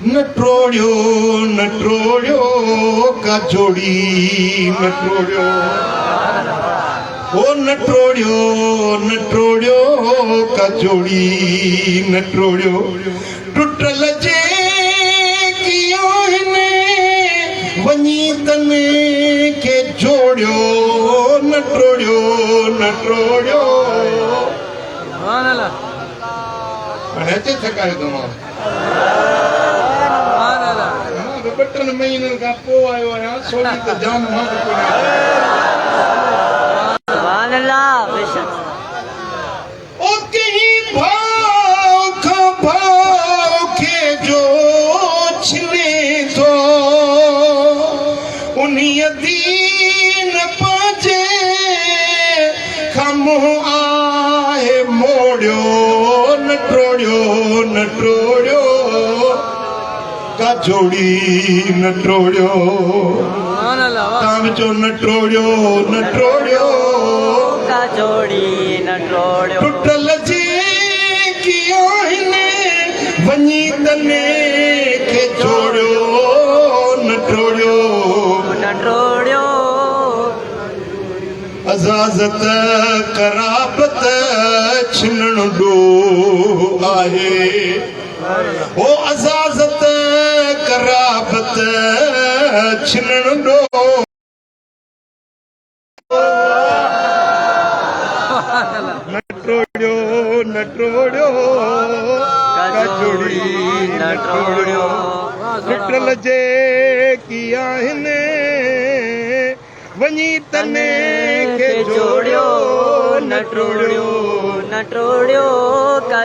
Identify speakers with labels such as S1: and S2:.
S1: नटोड़ियो नटोड़ियो का जोड़ी नटोड़ियो ओ नटोड़ियो नटोड़ियो का जोड़ी नटोड़ियो टुटल जे कियो हिने वञी तने के जोड़ियो नटोड़ियो नटोड़ियो हाणे अचे थकायो तमामु बटन महीननि खां पोइ आयो आहियां सोनी त जाम मां बि कोन ओ कहीं भाव खां भाव खे जो छिने थो उन्हीअ दीन पंहिंजे खां आहे मोड़ियो न टोड़ियो न टोड़ियो का जोड़ी न टोड़ियो तां विचो न टोड़ियो न टोड़ियो
S2: का जोड़ी न टोड़ियो
S1: टुटल जे कियो हिने वञी तने खे जोड़ियो न टोड़ियो
S2: न टोड़ियो
S1: अज़ाज़त कराबत छिनण ॾो आहे ओ अज़ाज़त कराबत छिनण ॾो न टोड़ियो न टोड़ियो का जोड़ी न टोड़ियो टुटल जे की आहिनि वञी तने खे जोड़ियो
S2: न टोड़ियो न टोड़ियो का